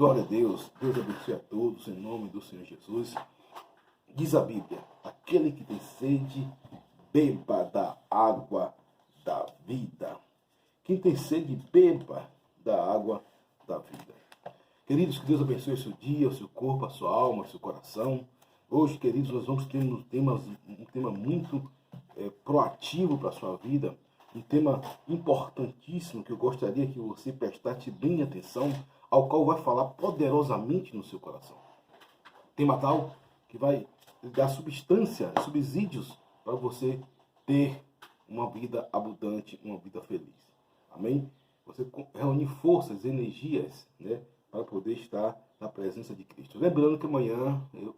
Glória a Deus. Deus abençoe a todos em nome do Senhor Jesus. Diz a Bíblia: aquele que tem sede, beba da água da vida. Quem tem sede, beba da água da vida. Queridos, que Deus abençoe o seu dia, o seu corpo, a sua alma, o seu coração. Hoje, queridos, nós vamos ter um tema muito proativo para a sua vida, um tema importantíssimo que eu gostaria que você prestasse bem atenção, ao qual vai falar poderosamente no seu coração. Tema tal que vai dar substância, subsídios para você ter uma vida abundante, uma vida feliz. Amém? Você reunir forças, energias, né, para poder estar na presença de Cristo. Lembrando que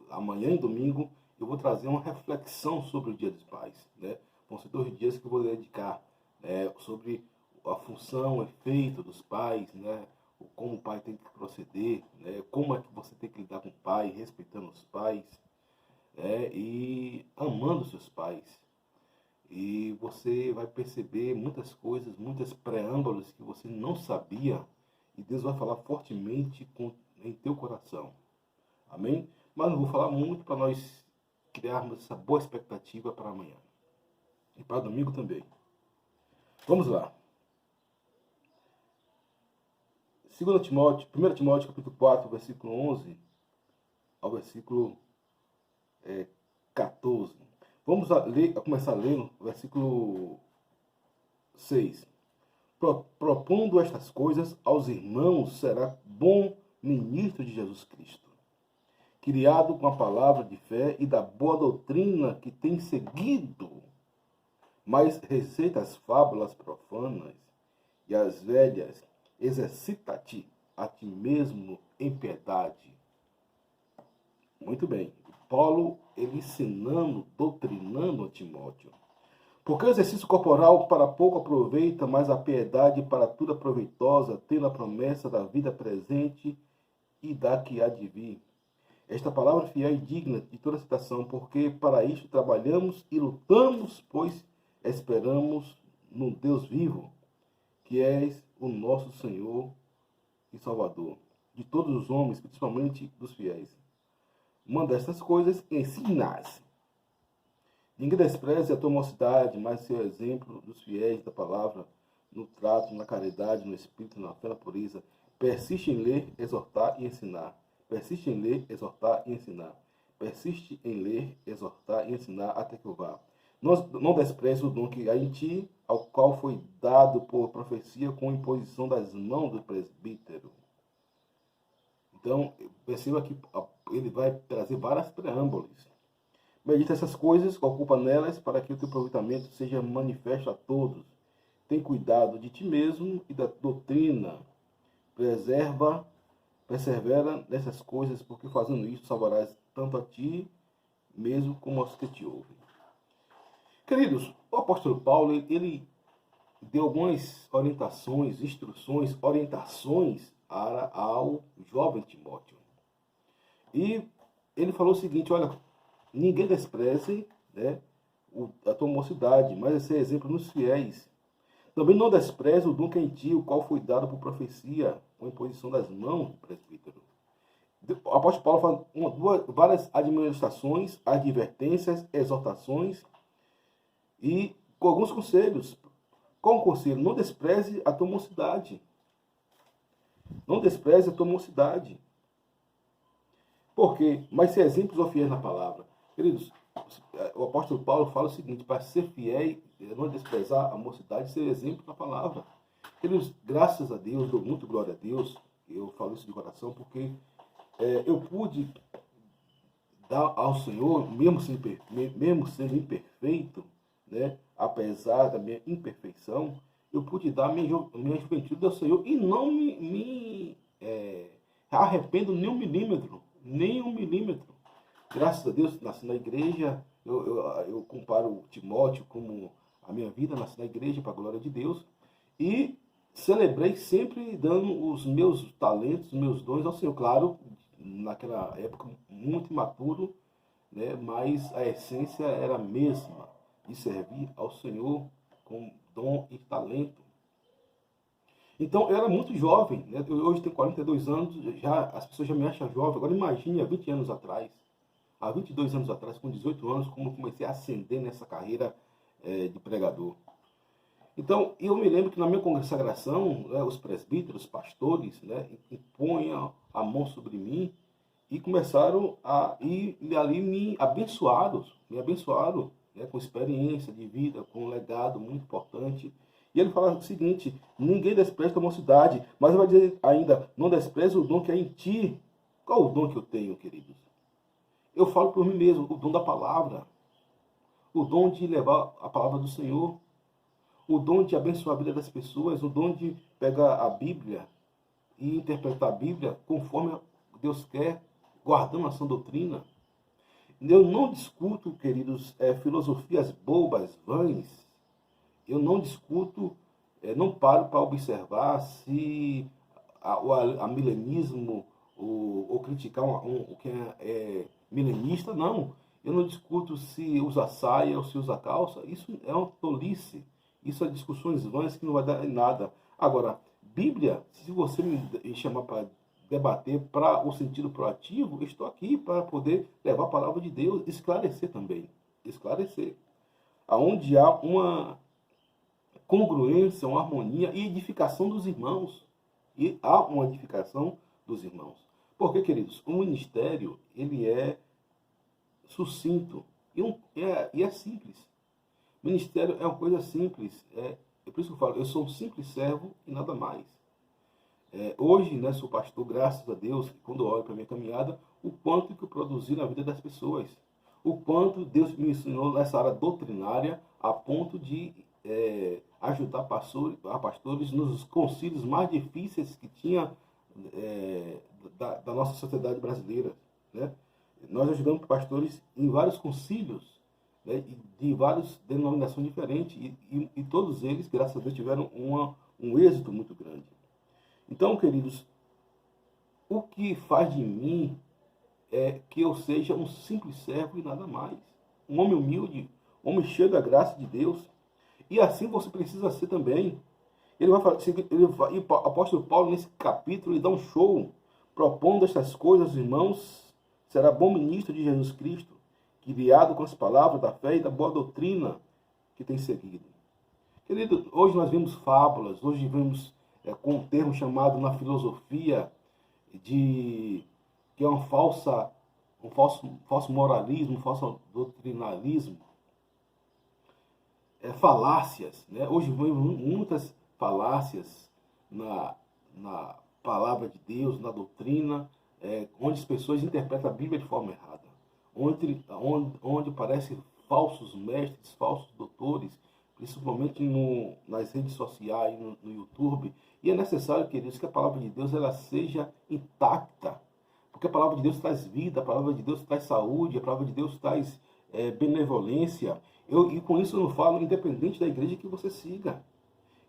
amanhã e domingo, eu vou trazer uma reflexão sobre o Dia dos Pais. Né? Vão ser 2 dias que eu vou dedicar sobre a função, o efeito dos pais, né? Como o pai tem que proceder, né? Como é que você tem que lidar com o pai, respeitando os pais, e amando seus pais. E você vai perceber muitas coisas, muitas preâmbulos que você não sabia, e Deus vai falar fortemente em teu coração. Amém? Mas não vou falar muito para nós criarmos essa boa expectativa para amanhã. E para domingo também. Vamos lá. 1 Timóteo capítulo 4, versículo 11 ao versículo 14. Vamos começar a ler no versículo 6. Propondo estas coisas aos irmãos, será bom ministro de Jesus Cristo, criado com a palavra de fé e da boa doutrina que tem seguido, mas receita as fábulas profanas e as velhas, exercita-te a ti mesmo em piedade. Muito bem. Paulo, ele ensinando, doutrinando a Timóteo. Porque o exercício corporal para pouco aproveita, mas a piedade para tudo é proveitosa, tendo a promessa da vida presente e da que há de vir. Esta palavra fiel e digna de toda citação, porque para isto trabalhamos e lutamos, pois esperamos no Deus vivo, que és o nosso Senhor e Salvador, de todos os homens, principalmente dos fiéis. Manda estas coisas e ensina-as. Ninguém despreze a tua mocidade, mas seu exemplo dos fiéis da palavra, no trato, na caridade, no espírito, na fé, na pureza. Persiste em ler, exortar e ensinar. Persiste em ler, exortar e ensinar. Persiste em ler, exortar e ensinar até que eu vá. Não despreze o dom que há em ti, ao qual foi dado por profecia com imposição das mãos do presbítero. Então, perceba que ele vai trazer várias preâmbulos. Medita essas coisas, ocupa nelas, para que o teu aproveitamento seja manifesto a todos. Tem cuidado de ti mesmo e da doutrina. Persevera nessas coisas, porque fazendo isso salvarás tanto a ti mesmo como aos que te ouvem. Queridos, o apóstolo Paulo, ele deu algumas orientações, instruções, orientações ao jovem Timóteo. E ele falou o seguinte: olha, ninguém despreze, né, a tua mocidade, mas esse é exemplo nos fiéis. Também não despreze o dom que é em ti, o qual foi dado por profecia, com imposição das mãos do presbítero. O apóstolo Paulo faz várias administrações, advertências, exortações e com alguns conselhos. Qual o conselho? Não despreze a tua mocidade. Não despreze a tua mocidade. Por quê? Mas ser exemplos ou fiéis na palavra. Queridos, o apóstolo Paulo fala o seguinte: para ser fiel, não desprezar a mocidade, ser exemplo na palavra. Queridos, graças a Deus, dou muito glória a Deus, eu falo isso de coração, porque eu pude dar ao Senhor, mesmo sendo imperfeito, né, apesar da minha imperfeição, eu pude dar minha juventude ao Senhor e não me arrependo nem um milímetro. Nem um milímetro. Graças a Deus, nasci na igreja. Eu comparo o Timóteo como a minha vida, nasci na igreja para a glória de Deus. E celebrei sempre dando os meus talentos, os meus dons ao Senhor. Claro, naquela época muito imaturo, né, mas a essência era a mesma, de servir ao Senhor com dom e talento. Então, eu era muito jovem, né? Eu hoje tenho 42 anos, já, as pessoas já me acham jovem. Agora, imagine há 20 anos atrás, há 22 anos atrás, com 18 anos, como eu comecei a ascender nessa carreira de pregador. Então, eu me lembro que na minha consagração, né, os presbíteros, os pastores, né, impunham a mão sobre mim e começaram a ir ali me abençoaram, né, com experiência de vida, com um legado muito importante. E ele fala o seguinte: ninguém despreza a mocidade, mas ele vai dizer ainda: não despreza o dom que é em ti. Qual o dom que eu tenho, queridos? Eu falo por mim mesmo: o dom da palavra, o dom de levar a palavra do Senhor, o dom de abençoar a vida das pessoas, o dom de pegar a Bíblia e interpretar a Bíblia conforme Deus quer, guardando a sã doutrina. Eu não discuto, queridos, filosofias bobas, vãs. Eu não discuto, não paro para observar se a milenismo ou criticar quem é milenista, não. Eu não discuto se usa saia ou se usa calça. Isso é uma tolice. Isso é discussões vãs que não vai dar em nada. Agora, Bíblia, se você me chamar para debater para o sentido proativo, eu estou aqui para poder levar a palavra de Deus, esclarecer também. Esclarecer. Aonde há uma congruência, uma harmonia e edificação dos irmãos. E há uma edificação dos irmãos. Porque, queridos, o ministério, ele é sucinto e é simples. Ministério é uma coisa simples. É por isso que eu falo, eu sou um simples servo e nada mais. Hoje, né, sou pastor, graças a Deus, quando eu olho para a minha caminhada, o quanto que eu produzi na vida das pessoas. O quanto Deus me ensinou nessa área doutrinária a ponto de ajudar pastores nos concílios mais difíceis que tinha da nossa sociedade brasileira. Né? Nós ajudamos pastores em vários concílios, né, de várias denominações diferentes, e todos eles, graças a Deus, tiveram um êxito muito grande. Então, queridos, o que faz de mim é que eu seja um simples servo e nada mais. Um homem humilde, um homem cheio da graça de Deus. E assim você precisa ser também. E o apóstolo Paulo, nesse capítulo, ele dá um show, propondo estas coisas, irmãos, será bom ministro de Jesus Cristo, guiado com as palavras da fé e da boa doutrina que tem seguido. Querido, hoje nós vemos fábulas, hoje vemos com um termo chamado na filosofia que é um falso moralismo, um falso doutrinalismo, falácias. Né? Hoje vemos muitas falácias na palavra de Deus, na doutrina, onde as pessoas interpretam a Bíblia de forma errada, onde aparecem falsos mestres, falsos doutores, principalmente nas redes sociais, no YouTube. E é necessário, queridos, que a palavra de Deus ela seja intacta, porque a palavra de Deus traz vida, a palavra de Deus traz saúde, a palavra de Deus traz benevolência. E com isso eu não falo independente da igreja que você siga.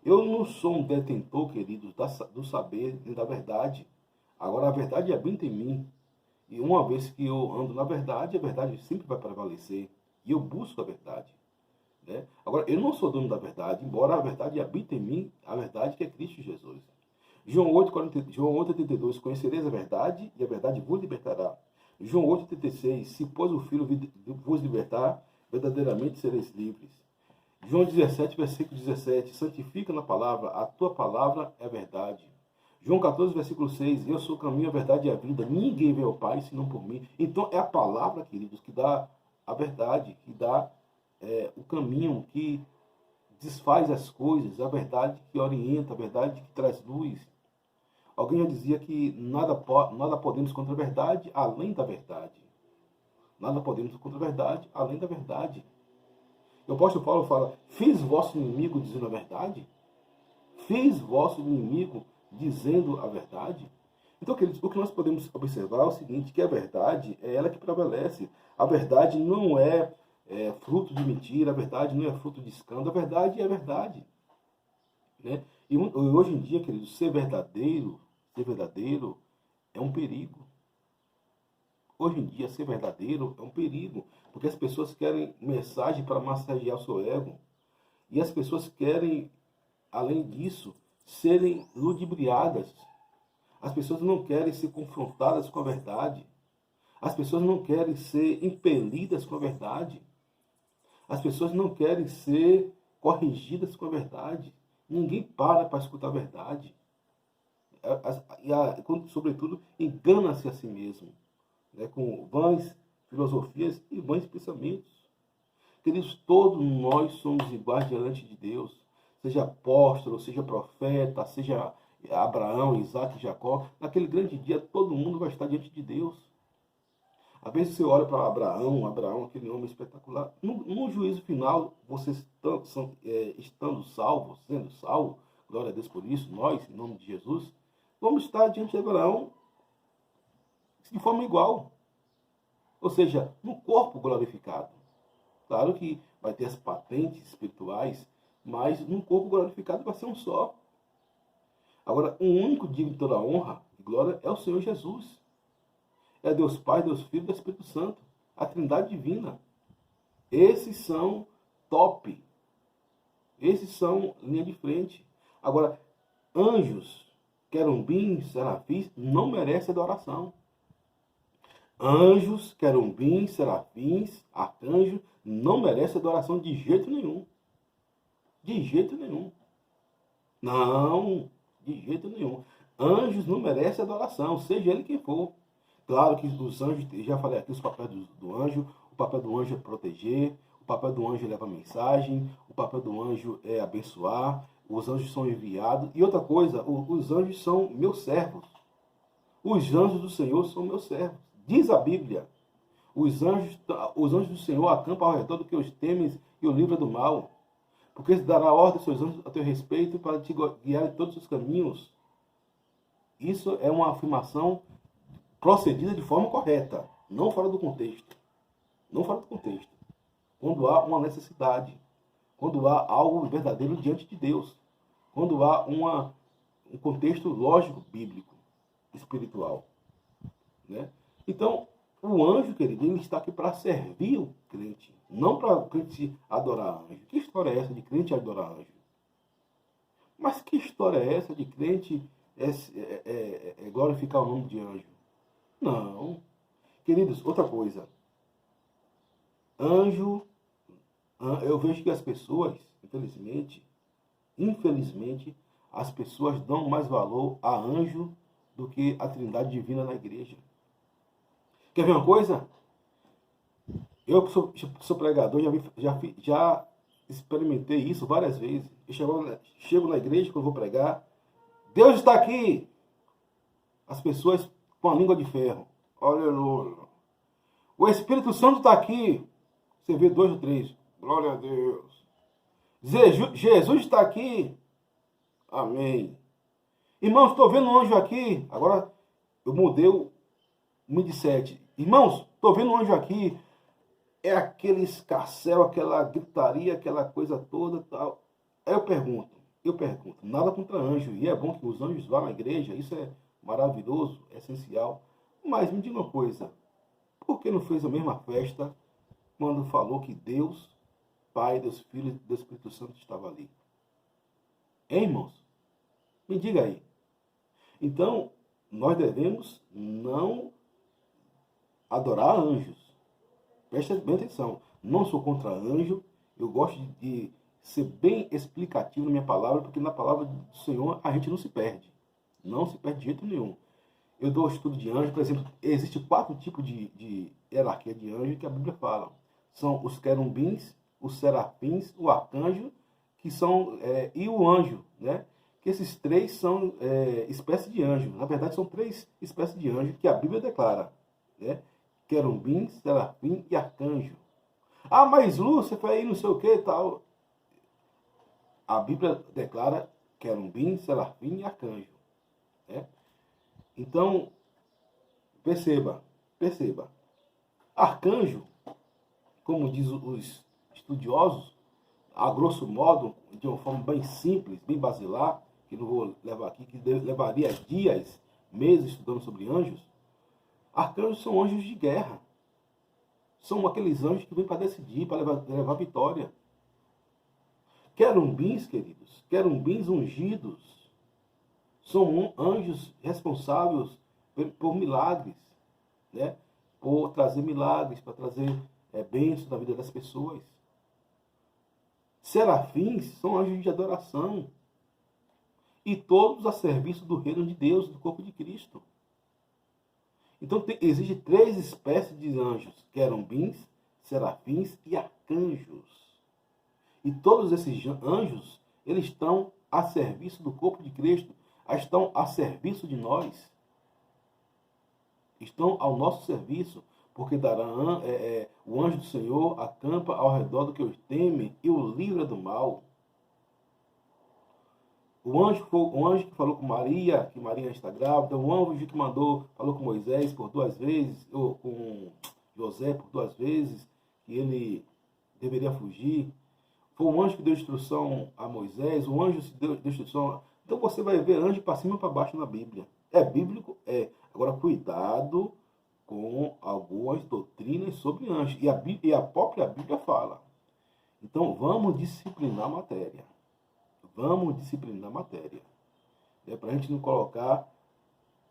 Eu não sou um detentor, queridos, do saber e da verdade. Agora, a verdade habita em mim. E uma vez que eu ando na verdade, a verdade sempre vai prevalecer. E eu busco a verdade. Né? Agora, eu não sou dono da verdade, embora a verdade habite em mim, a verdade que é Cristo Jesus. João 8,82, conhecereis a verdade e a verdade vos libertará. João 8,86, se pois o Filho vos libertar, verdadeiramente sereis livres. João 17, versículo 17, santifica na palavra, a tua palavra é verdade. João 14, versículo 6, eu sou o caminho, a verdade e a vida, ninguém vê ao Pai senão por mim. Então é a palavra, queridos, que dá a verdade, que dá o caminho, que desfaz as coisas, a verdade que orienta, a verdade que traz luz. Alguém já dizia que nada podemos contra a verdade, além da verdade. Nada podemos contra a verdade, além da verdade. O apóstolo Paulo fala, fiz vosso inimigo dizendo a verdade? Fiz vosso inimigo dizendo a verdade? Então, queridos, o que nós podemos observar é o seguinte, que a verdade é ela que prevalece. A verdade não é fruto de mentira, a verdade não é fruto de escândalo, a verdade é verdade. Né? E hoje em dia, queridos, ser verdadeiro é um perigo. Hoje em dia, ser verdadeiro é um perigo, porque as pessoas querem mensagem para massagear o seu ego. E as pessoas querem, além disso, serem ludibriadas. As pessoas não querem ser confrontadas com a verdade. As pessoas não querem ser impelidas com a verdade. As pessoas não querem ser corrigidas com a verdade. Ninguém para escutar a verdade. Sobretudo, engana-se a si mesmo, né, com vãs filosofias e vãs pensamentos. Queridos, todos nós somos iguais diante de Deus. Seja apóstolo, seja profeta, seja Abraão, Isaac, Jacó. Naquele grande dia, todo mundo vai estar diante de Deus. Às vezes você olha para Abraão, aquele homem espetacular. No juízo final, vocês estando salvos, sendo salvos, glória a Deus por isso, nós, em nome de Jesus, vamos estar diante de Abraão de forma igual. Ou seja, no corpo glorificado. Claro que vai ter as patentes espirituais, mas no corpo glorificado vai ser um só. Agora, um único digno de toda honra e glória é o Senhor Jesus. É Deus Pai, Deus Filho e Deus Espírito Santo. A Trindade Divina. Esses são top. Esses são linha de frente. Agora, anjos, querubins, serafins, não merecem adoração. Anjos, querubins, serafins, arcanjos, não merecem adoração de jeito nenhum. De jeito nenhum. Não, de jeito nenhum. Anjos não merecem adoração, seja ele quem for. Claro que os anjos, já falei aqui os papéis do anjo. O papel do anjo é proteger, o papel do anjo é levar mensagem, o papel do anjo é abençoar, os anjos são enviados. E outra coisa, os anjos são meus servos. Os anjos do Senhor são meus servos. Diz a Bíblia, os anjos do Senhor acampam ao redor do que os temes e o livra do mal. Porque ele dará ordem aos seus anjos a teu respeito para te guiar em todos os caminhos. Isso é uma afirmação procedida de forma correta, não fora do contexto. Não fora do contexto. Quando há uma necessidade, quando há algo verdadeiro diante de Deus, quando há um contexto lógico, bíblico, espiritual. Né? Então, o anjo, querido, ele está aqui para servir o crente, não para o crente adorar anjo. Que história é essa de crente adorar anjo? Mas que história é essa de crente glorificar o nome de anjo? Não. Queridos, outra coisa. Anjo, eu vejo que as pessoas, infelizmente, as pessoas dão mais valor a anjo do que a Trindade Divina na igreja. Quer ver uma coisa? Eu que sou pregador, já experimentei isso várias vezes. Eu chego na igreja quando vou pregar. Deus está aqui! As pessoas com a língua de ferro. Aleluia. O Espírito Santo está aqui. Você vê 2 ou 3. Glória a Deus. Jesus está aqui. Amém. Irmãos, estou vendo um anjo aqui. Agora eu mudei o mindset. Irmãos, estou vendo um anjo aqui. É aquele escarcéu, aquela gritaria, aquela coisa toda. Tal. Aí eu pergunto. Nada contra anjo. E é bom que os anjos vá na igreja. Isso é maravilhoso, é essencial. Mas me diga uma coisa. Por que não fez a mesma festa quando falou que Deus, Pai, Deus Filho e Deus Espírito Santo estava ali? Hein, irmãos? Me diga aí. Então, nós devemos não adorar anjos. Preste bem atenção. Não sou contra anjo. Eu gosto de ser bem explicativo na minha palavra, porque na palavra do Senhor a gente não se perde. Não se perde de jeito nenhum. Eu dou estudo de anjo, por exemplo, existem 4 tipos de hierarquia de anjo que a Bíblia fala. São os querubins, os serafins, o arcanjo, que são e o anjo, né? Que esses 3 são espécies de anjo. Na verdade, são 3 espécies de anjo que a Bíblia declara, né? Querubim, serafim e arcanjo. Ah, mas Lúcifer aí não sei o que tal. A Bíblia declara querubim, serafim e arcanjo. Né? Então, perceba. Arcanjo, como diz os estudiosos, a grosso modo, de uma forma bem simples, bem basilar, que não vou levar aqui, que levaria dias, meses estudando sobre anjos. Arcanjos são anjos de guerra. São aqueles anjos que vêm para decidir, para levar vitória. Querumbins, queridos, querumbins ungidos, São anjos responsáveis por milagres, né? Por trazer milagres, para trazer bênçãos na vida das pessoas. Serafins são anjos de adoração. E todos a serviço do reino de Deus, do corpo de Cristo. Então existem 3 espécies de anjos: querubins, serafins e arcanjos. E todos esses anjos, eles estão a serviço do corpo de Cristo, estão a serviço de nós. Estão ao nosso serviço, porque o anjo do Senhor acampa ao redor do que os teme e o livra do mal. O anjo que falou com Maria, que Maria está grávida, o anjo que falou com Moisés por 2 vezes, ou com José por 2 vezes, que ele deveria fugir. Foi o anjo que deu instrução a Moisés, o anjo que deu instrução. Então você vai ver anjo para cima e para baixo na Bíblia. É bíblico? É. Agora, cuidado com algumas doutrinas sobre anjos. E a própria Bíblia fala. Então, vamos disciplinar a matéria. Vamos disciplinar a matéria. É para a gente não colocar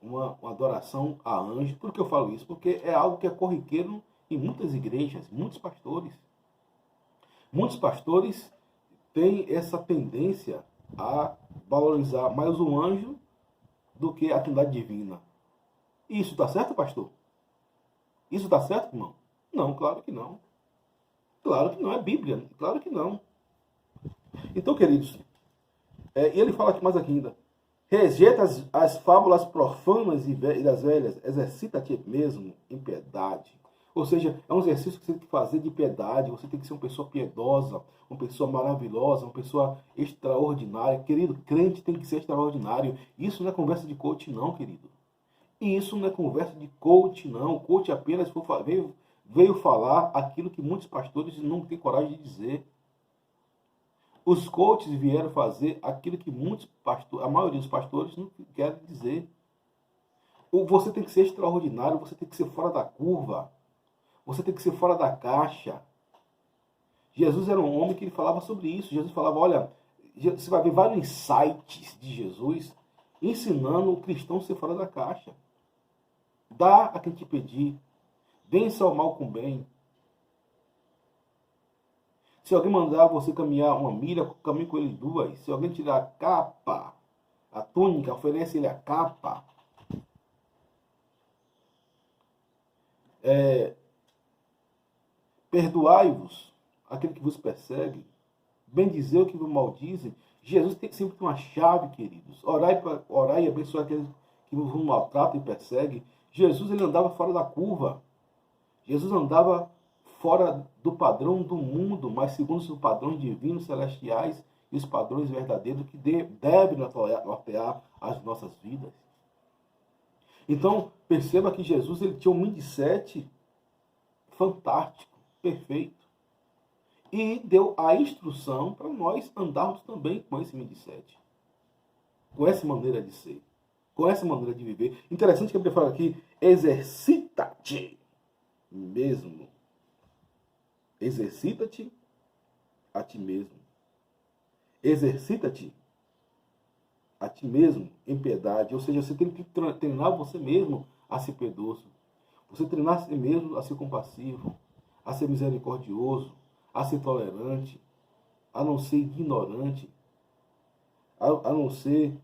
uma adoração a anjo. Por que eu falo isso? Porque é algo que é corriqueiro em muitas igrejas, muitos pastores. Muitos pastores têm essa tendência a valorizar mais o anjo do que a trindade divina. Isso está certo, pastor? Isso está certo, irmão? Não, claro que não. Claro que não, é Bíblia. Claro que não. Então, queridos, e ele fala aqui mais aqui ainda. Rejeita as fábulas profanas e das velhas, exercita-te mesmo em piedade. Ou seja, é um exercício que você tem que fazer de piedade, você tem que ser uma pessoa piedosa, uma pessoa maravilhosa, uma pessoa extraordinária. Querido, crente tem que ser extraordinário. Isso não é conversa de coach não, querido. Isso não é conversa de coach não. O coach apenas veio falar aquilo que muitos pastores não têm coragem de dizer. Os coaches vieram fazer aquilo que a maioria dos pastores não querem dizer. Você tem que ser extraordinário, você tem que ser fora da curva. Você tem que ser fora da caixa. Jesus era um homem que ele falava sobre isso. Jesus falava, olha, você vai ver vários insights de Jesus ensinando o cristão a ser fora da caixa. Dá a quem te pedir. Vença o mal com o bem. Se alguém mandar você caminhar 1 milha, caminhe com ele 2. Se alguém tirar a capa, a túnica, oferece ele a capa. Perdoai-vos aquele que vos persegue. Bendizer o que vos maldizem. Jesus tem sempre uma chave, queridos. Orai e abençoar aqueles que vos maltratam e perseguem. Jesus ele andava fora da curva. Jesus andava fora do padrão do mundo, mas segundo os padrões divinos, celestiais e os padrões verdadeiros que devem nortear as nossas vidas. Então, perceba que Jesus ele tinha um mindset fantástico, perfeito. E deu a instrução para nós andarmos também com esse mindset. Com essa maneira de ser. Com essa maneira de viver. Interessante que a Bíblia fala aqui, exercita-te mesmo. Exercita-te a ti mesmo. Exercita-te a ti mesmo em piedade. Ou seja, você tem que treinar você mesmo a ser piedoso. Você treinar a si mesmo a ser compassivo, a ser misericordioso, a ser tolerante, a não ser ignorante, a não ser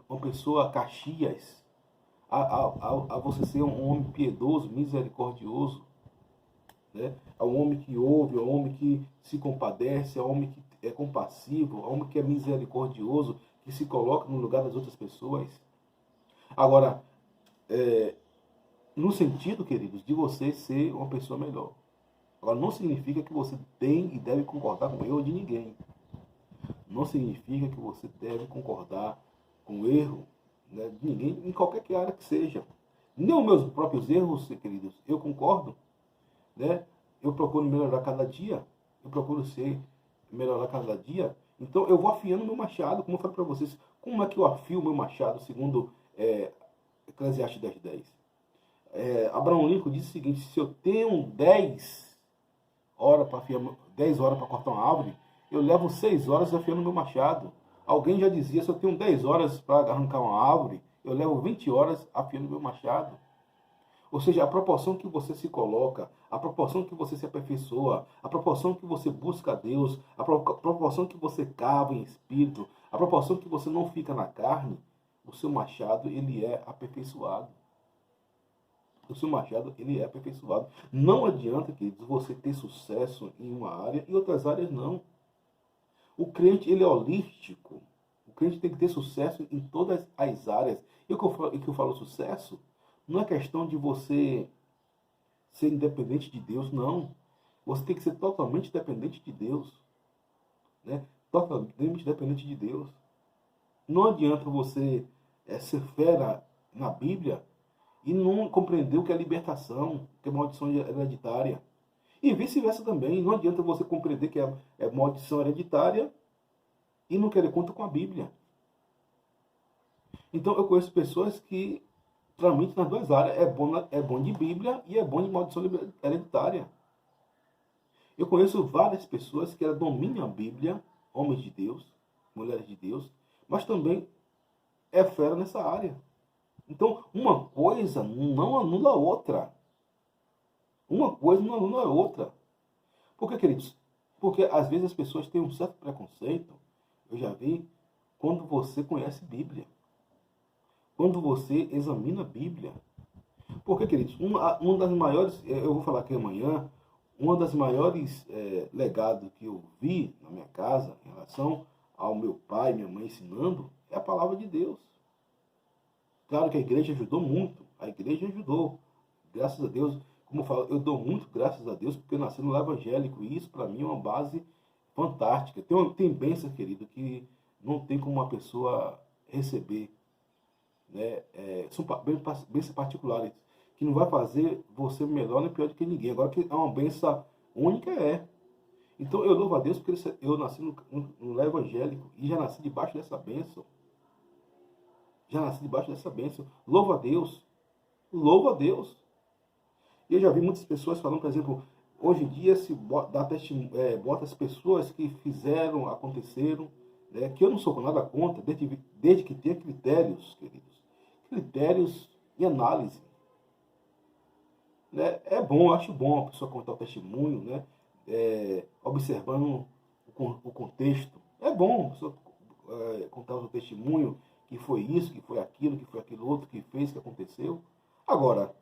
uma pessoa caxias, a você ser um homem piedoso, misericordioso, né? É um homem que ouve, é um homem que se compadece, é um homem que é compassivo, é um homem que é misericordioso, que se coloca no lugar das outras pessoas. Agora, no sentido, queridos, de você ser uma pessoa melhor. Agora, não significa que você tem e deve concordar com o erro de ninguém. Não significa que você deve concordar com o erro, né, de ninguém, em qualquer área que seja. Nem os meus próprios erros, queridos, eu concordo. Né? Eu procuro melhorar cada dia. Eu procuro melhorar cada dia. Então, eu vou afiando meu machado, como eu falei para vocês. Como é que eu afio o meu machado, segundo Eclesiastes 10:10? Abraão Lincoln disse o seguinte: se eu tenho 10 horas para cortar uma árvore, eu levo 6 horas afiando meu machado. Alguém já dizia, se eu tenho 10 horas para arrancar uma árvore, eu levo 20 horas afiando meu machado. Ou seja, a proporção que você se coloca, a proporção que você se aperfeiçoa, a proporção que você busca a Deus, a proporção que você cava em espírito, a proporção que você não fica na carne, o seu machado, ele é aperfeiçoado. O seu machado, ele é aperfeiçoado. Não adianta, queridos, você ter sucesso em uma área e outras áreas não. O crente, ele é holístico. O crente tem que ter sucesso em todas as áreas. E o que eu falo sucesso, não é questão de você ser independente de Deus, não. Você tem que ser totalmente dependente de Deus. Né? Totalmente dependente de Deus. Não adianta você ser fera na Bíblia e não compreender o que é libertação, que é maldição hereditária. E vice-versa também. Não adianta você compreender que é maldição hereditária e não querer conta com a Bíblia. Então eu conheço pessoas que tramitam nas duas áreas. É bom de Bíblia e é bom de maldição hereditária. Eu conheço várias pessoas que dominam a Bíblia, homens de Deus, mulheres de Deus, mas também é fera nessa área. Então, uma coisa não anula a outra. Uma coisa não anula a outra. Por que, queridos? Porque às vezes as pessoas têm um certo preconceito, eu já vi, quando você conhece Bíblia. Quando você examina a Bíblia. Porque, queridos, uma das maiores, eu vou falar aqui amanhã, uma das maiores legados que eu vi na minha casa, em relação ao meu pai e minha mãe ensinando, é a palavra de Deus. Claro que a igreja ajudou muito, a igreja ajudou, graças a Deus. Como eu falo, eu dou muito graças a Deus, porque eu nasci no lar evangélico, e isso para mim é uma base fantástica. Tem bênção, querido, que não tem como uma pessoa receber. Né? São bênçãos particulares, que não vai fazer você melhor nem pior do que ninguém. Agora que é uma bênção única, é. Então eu louvo a Deus porque eu nasci no lar evangélico e já nasci debaixo dessa bênção. Já nasci debaixo dessa bênção. Louvo a Deus. Louvo a Deus. E eu já vi muitas pessoas falando, por exemplo, hoje em dia se bota as pessoas que fizeram, aconteceram, né, que eu não sou com nada contra, desde que tenha critérios, queridos. Critérios e análise. Né? É bom, acho bom a pessoa contar o testemunho, né? Observando o contexto. É bom a pessoa contar o testemunho, que foi isso, que foi aquilo outro, que fez, que aconteceu. Agora,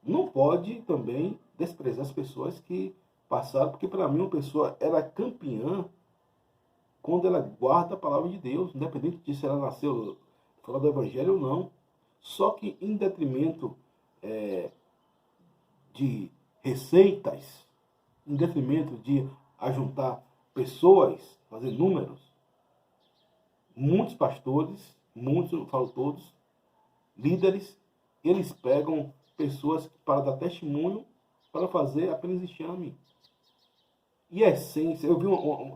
não pode também desprezar as pessoas que passaram, porque para mim uma pessoa ela é campeã quando ela guarda a palavra de Deus, independente de se ela nasceu fora do Evangelho ou não. Só que em detrimento de receitas, em detrimento de ajuntar pessoas, fazer números, muitos pastores, muitos, não falo todos, líderes, eles pegam pessoas para dar testemunho para fazer apenas enxame. E a essência,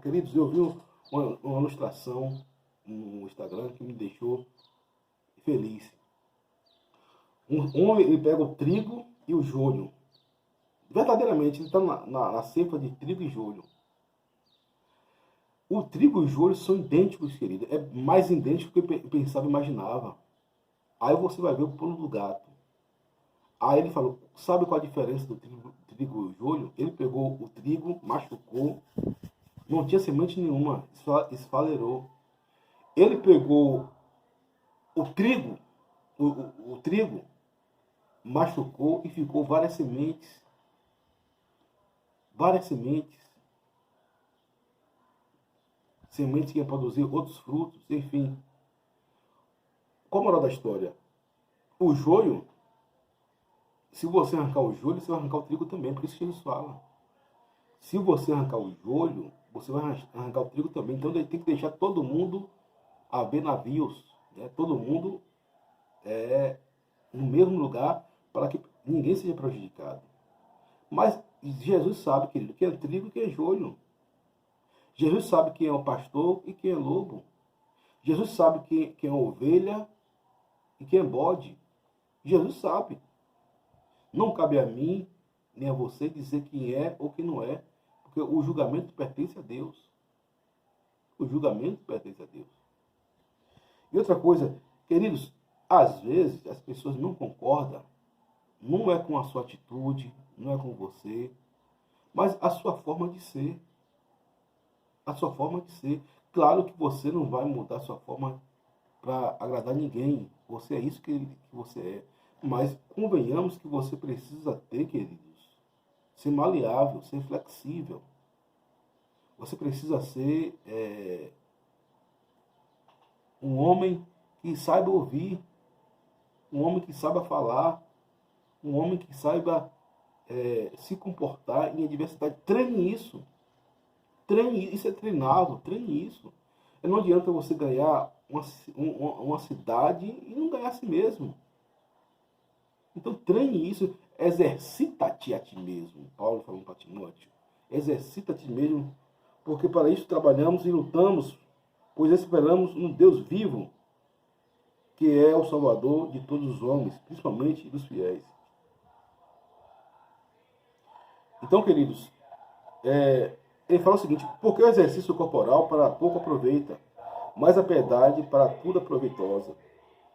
queridos, eu vi uma ilustração no Instagram que me deixou feliz. Um homem, ele pega o trigo e o joio. Verdadeiramente, ele está na cefa de trigo e joio. O trigo e o joio são idênticos, querido. É mais idêntico do que eu pensava e imaginava. Aí você vai ver o pulo do gato. Aí ele falou, sabe qual a diferença do trigo e o joio? Ele pegou o trigo, machucou, não tinha semente nenhuma, esfalerou. Ele pegou o trigo, o trigo, machucou e ficou várias sementes. Várias sementes. Sementes que iam produzir outros frutos, enfim. Qual a moral da história? O joio, se você arrancar o joio, você vai arrancar o trigo também, por isso que Jesus fala. Se você arrancar o joio, você vai arrancar o trigo também. Então tem que deixar todo mundo a ver navios, né? Todo mundo no mesmo lugar, para que ninguém seja prejudicado. Mas Jesus sabe, querido, quem é trigo e quem é joio. Jesus sabe quem é o pastor e quem é lobo. Jesus sabe quem é ovelha e quem é bode. Jesus sabe. Não cabe a mim, nem a você, dizer quem é ou quem não é, porque o julgamento pertence a Deus. O julgamento pertence a Deus. E outra coisa, queridos, às vezes as pessoas não concordam, não é com a sua atitude, não é com você, mas a sua forma de ser. A sua forma de ser. Claro que você não vai mudar a sua forma para agradar ninguém. Você é isso que você é. Mas convenhamos que você precisa ter, queridos, ser maleável, ser flexível. Você precisa ser um homem que saiba ouvir, um homem que saiba falar, um homem que saiba se comportar em adversidade. Treine isso. Treine, isso é treinável, treine isso. Não adianta você ganhar uma cidade e não ganhar a si mesmo. Então treine isso, exercita-te a ti mesmo. Paulo falando para Timóteo. Exercita-te a ti mesmo, porque para isso trabalhamos e lutamos, pois esperamos no Deus vivo, que é o Salvador de todos os homens, principalmente dos fiéis. Então, queridos, ele fala o seguinte: porque o exercício corporal para pouco aproveita, mas a piedade para tudo é proveitosa,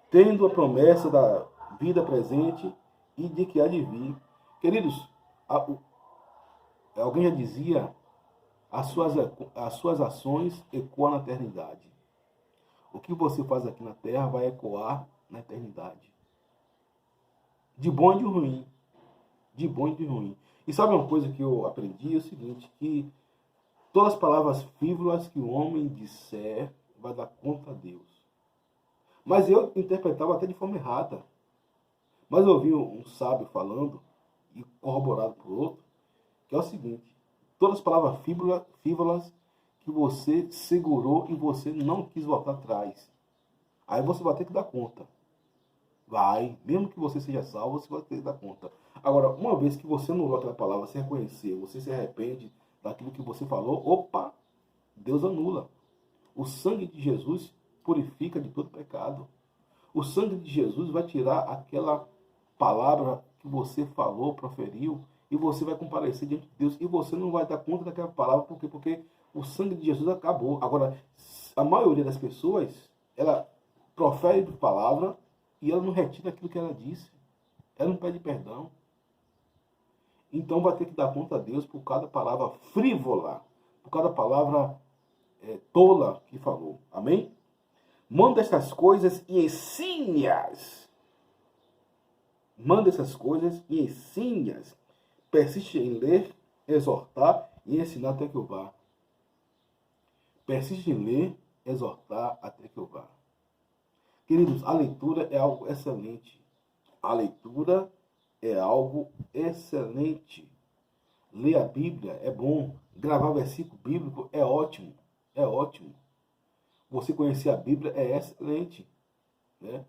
tendo a promessa da vida presente e de que há de vir. Queridos, alguém já dizia, as suas ações ecoam na eternidade. O que você faz aqui na terra vai ecoar na eternidade. De bom e de ruim. De bom e de ruim. E sabe uma coisa que eu aprendi? É o seguinte, que todas as palavras frívolas que o homem disser vai dar conta a Deus. Mas eu interpretava até de forma errada. Mas eu ouvi um sábio falando, e corroborado por outro, que é o seguinte: todas as palavras frívolas que você segurou e você não quis voltar atrás. Aí você vai ter que dar conta. Vai, mesmo que você seja salvo, você vai ter que dar conta. Agora, uma vez que você anulou aquela palavra, você reconhecer, você se arrepende daquilo que você falou, opa, Deus anula. O sangue de Jesus purifica de todo pecado. O sangue de Jesus vai tirar aquela palavra que você falou, proferiu, e você vai comparecer diante de Deus, e você não vai dar conta daquela palavra, por quê? Porque o sangue de Jesus acabou. Agora, a maioria das pessoas, ela profere a palavra e ela não retira aquilo que ela disse. Ela não pede perdão. Então vai ter que dar conta a Deus por cada palavra frívola, por cada palavra tola que falou. Amém? Manda estas coisas e ensine-as. Manda essas coisas e ensine-as. Persiste em ler, exortar e ensinar até que eu vá. Persiste em ler, exortar até que eu vá. Queridos, a leitura é algo excelente. A leitura é algo excelente. Ler a Bíblia é bom. Gravar versículo bíblico é ótimo. É ótimo. Você conhecer a Bíblia é excelente. Né?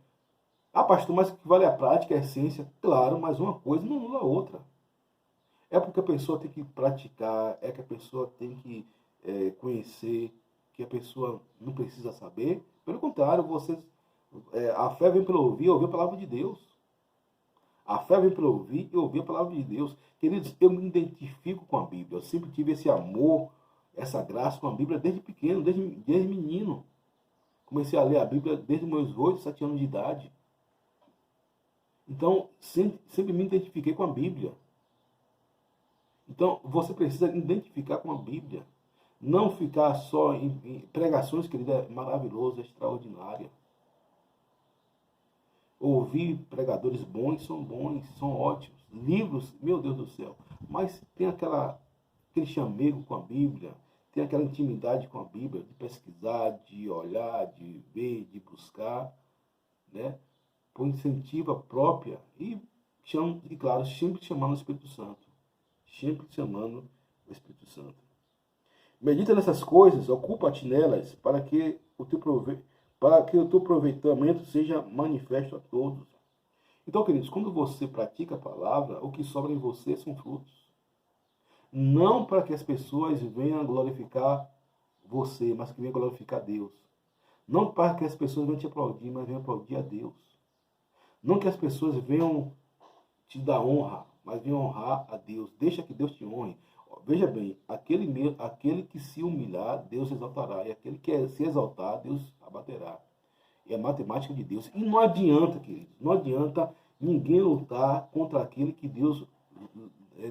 Ah, pastor, mas o que vale a prática, a essência? Claro, mas uma coisa não anula a outra. É porque a pessoa tem que praticar, é que a pessoa tem que conhecer, que a pessoa não precisa saber. Pelo contrário, a fé vem pelo ouvir a palavra de Deus. A fé vem pelo ouvir e ouvir a palavra de Deus. Queridos, eu me identifico com a Bíblia. Eu sempre tive esse amor, essa graça com a Bíblia desde pequeno, desde menino. Comecei a ler a Bíblia desde meus 8, 7 anos de idade. Então, sempre me identifiquei com a Bíblia. Então, você precisa identificar com a Bíblia. Não ficar só em pregações, querida, é maravilhoso, é extraordinária. Ouvir pregadores bons, são ótimos. Livros, meu Deus do céu. Mas tem aquele chamego com a Bíblia, tem aquela intimidade com a Bíblia, de pesquisar, de olhar, de ver, de buscar, né? Por iniciativa própria e claro, sempre chamando o Espírito Santo. Sempre chamando o Espírito Santo. Medita nessas coisas, ocupa-te nelas, para que o teu aproveitamento seja manifesto a todos. Então, queridos, quando você pratica a palavra, o que sobra em você são frutos. Não para que as pessoas venham glorificar você, mas que venham glorificar Deus. Não para que as pessoas venham te aplaudir, mas venham aplaudir a Deus. Não que as pessoas venham te dar honra, mas venham honrar a Deus. Deixa que Deus te honre. Veja bem, aquele que se humilhar, Deus exaltará. E aquele que se exaltar, Deus abaterá. É a matemática de Deus. E não adianta, queridos, não adianta ninguém lutar contra aquele que Deus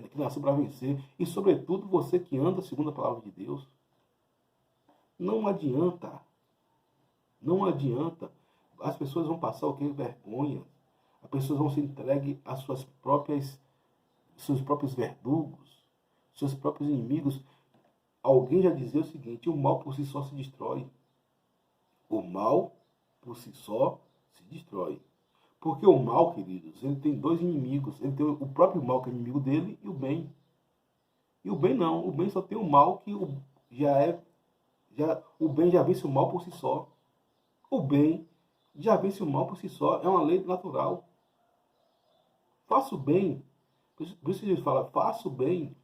que nasceu para vencer. E, sobretudo, você que anda segundo a palavra de Deus. Não adianta. Não adianta. As pessoas vão passar o que? Vergonha. As pessoas vão se entregar às seus próprios verdugos, seus próprios inimigos. Alguém já dizia o seguinte: o mal por si só se destrói. O mal por si só se destrói. Porque o mal, queridos, ele tem dois inimigos. Ele tem o próprio mal, que é inimigo dele, e o bem. E o bem não. O bem só tem o mal, que o bem já vence o mal por si só. O bem já vence o mal por si só. É uma lei natural. Faça o bem. Por isso que Jesus fala, faça o bem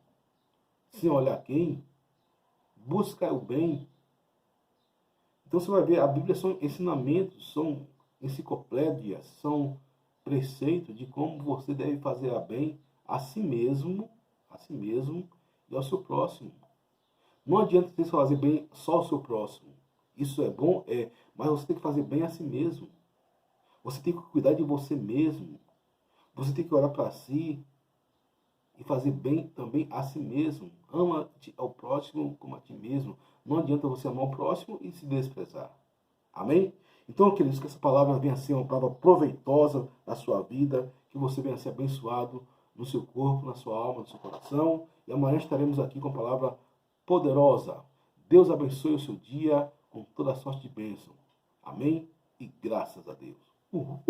sem olhar quem. Busca o bem. Então você vai ver, a Bíblia são ensinamentos, são enciclopédias, são preceitos de como você deve fazer a bem a si mesmo e ao seu próximo. Não adianta você fazer bem só ao seu próximo. Isso é bom, mas você tem que fazer bem a si mesmo. Você tem que cuidar de você mesmo. Você tem que olhar para si e fazer bem também a si mesmo. Ama ao próximo como a ti mesmo. Não adianta você amar o próximo e se desprezar. Amém? Então, queridos, que essa palavra venha a ser uma palavra proveitosa na sua vida, que você venha a ser abençoado no seu corpo, na sua alma, no seu coração. E amanhã estaremos aqui com a palavra poderosa. Deus abençoe o seu dia com toda a sorte de bênção. Amém? E graças a Deus. Uhul.